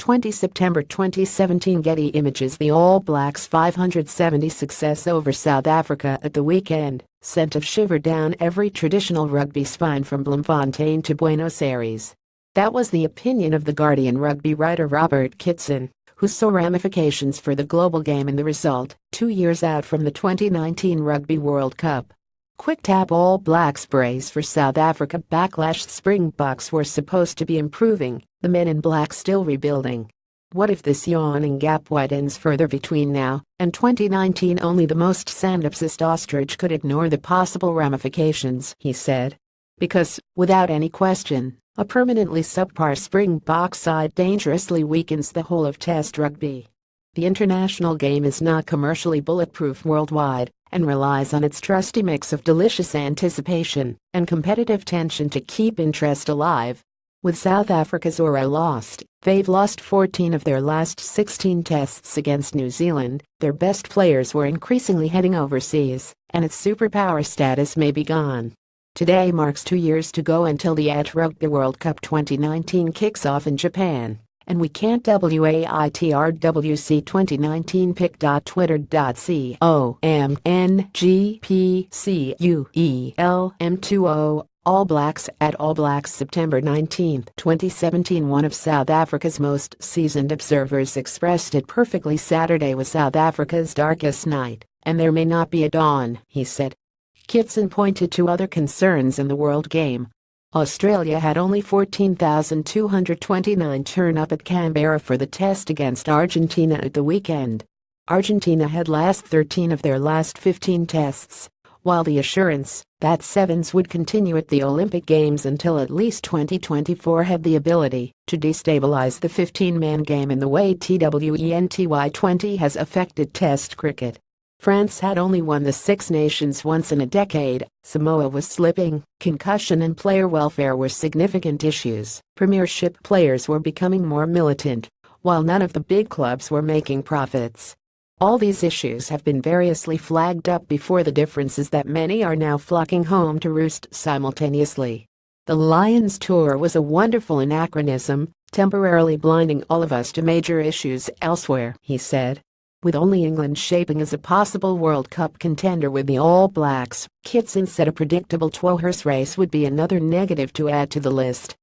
20 September 2017 Getty Images. The All Blacks' 570 success over South Africa at the weekend sent a shiver down every traditional rugby spine from Bloemfontein to Buenos Aires. That was the opinion of The Guardian rugby writer Robert Kitson, who saw ramifications for the global game in the result, 2 years out from the 2019 Rugby World Cup. Quick tap All Blacks brace for South Africa backlash. Springboks were supposed to be improving, the men in black still rebuilding. What if this yawning gap widens further between now and 2019? Only the most stand-upsist ostrich could ignore the possible ramifications, he said. Because, without any question, a permanently subpar Springbok side dangerously weakens the whole of Test rugby. The international game is not commercially bulletproof worldwide and relies on its trusty mix of delicious anticipation and competitive tension to keep interest alive. With South Africa's aura lost, they've lost 14 of their last 16 tests against New Zealand. Their best players were increasingly heading overseas, and its superpower status may be gone. Today marks 2 years to go until the Rugby World Cup 2019 kicks off in Japan, and we can't waitrwc 2019 pic.twitter.com/NGPCUELM20 All Blacks at All Blacks September 19, 2017. One of South Africa's most seasoned observers expressed it perfectly. Saturday was South Africa's darkest night, and there may not be a dawn, he said. Kitson pointed to other concerns in the world game. Australia had only 14,229 turn up at Canberra for the test against Argentina at the weekend. Argentina had lost 13 of their last 15 tests, while the assurance that sevens would continue at the Olympic Games until at least 2024 had the ability to destabilize the 15-man game in the way Twenty20 has affected Test cricket. France had only won the Six Nations once in a decade. Samoa was slipping. Concussion and player welfare were significant issues. Premiership players were becoming more militant, while none of the big clubs were making profits. All these issues have been variously flagged up before. The difference is that many are now flocking home to roost simultaneously. The Lions tour was a wonderful anachronism, temporarily blinding all of us to major issues elsewhere, he said. With only England shaping as a possible World Cup contender with the All Blacks, Kitson said a predictable two-horse race would be another negative to add to the list.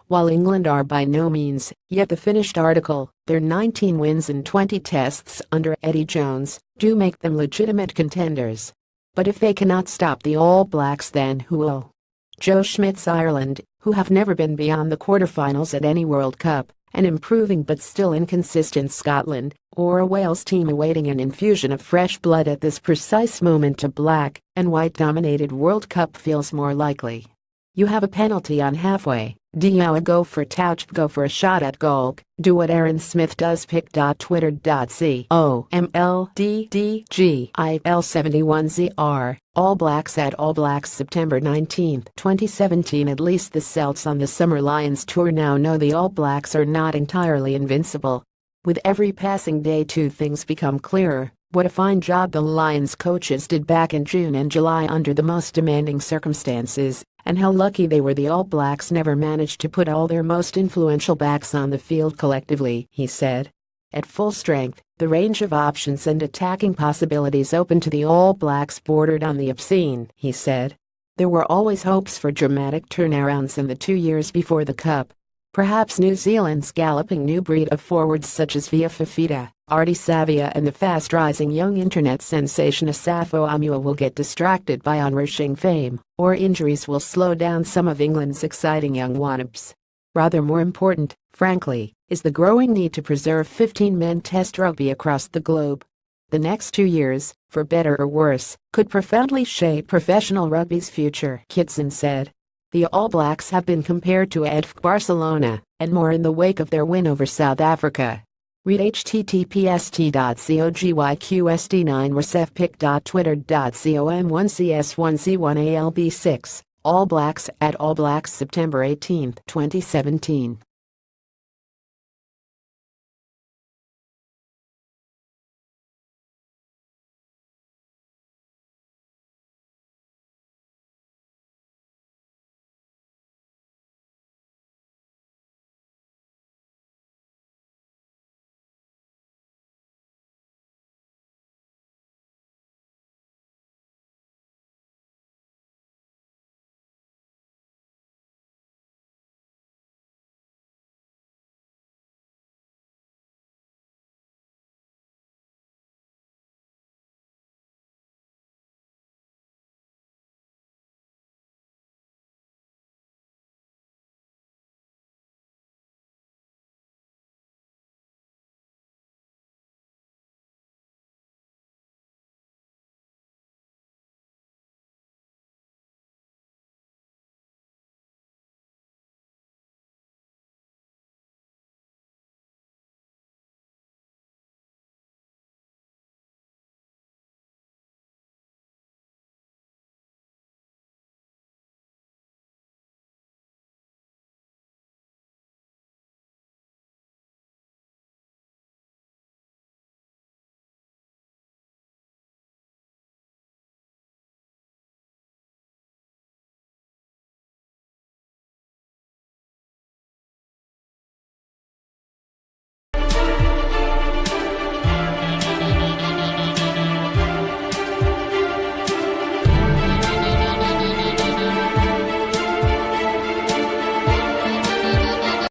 While England are by no means yet the finished article, their 19 wins in 20 tests under Eddie Jones do make them legitimate contenders. But if they cannot stop the All Blacks, then who will? Joe Schmidt's Ireland, who have never been beyond the quarterfinals at any World Cup, an improving but still inconsistent Scotland, or a Wales team awaiting an infusion of fresh blood at this precise moment. A black and white-dominated World Cup feels more likely. You have a penalty on halfway. Do you go for a touch, go for a shot at goal, do what Aaron Smith does? pic.twitter.com/OMLDDGIL71ZR All Blacks at All Blacks September 19, 2017. At least the Celts on the Summer Lions tour now know the All Blacks are not entirely invincible. With every passing day, two things become clearer. What a fine job the Lions coaches did back in June and July under the most demanding circumstances, and how lucky they were the All Blacks never managed to put all their most influential backs on the field collectively, he said. At full strength, the range of options and attacking possibilities open to the All Blacks bordered on the obscene, he said. There were always hopes for dramatic turnarounds in the 2 years before the Cup. Perhaps New Zealand's galloping new breed of forwards such as Via Fafita, Artie Savia and the fast-rising young internet sensation Asafo Amua will get distracted by onrushing fame, or injuries will slow down some of England's exciting young wannabes. Rather more important, frankly, is the growing need to preserve 15-man Test rugby across the globe. The next 2 years, for better or worse, could profoundly shape professional rugby's future, Kitson said. The All Blacks have been compared to AFC Barcelona, and more in the wake of their win over South Africa. Read https://pic.twitter.com/1cs1c1alb6 All Blacks at All Blacks September 18, 2017.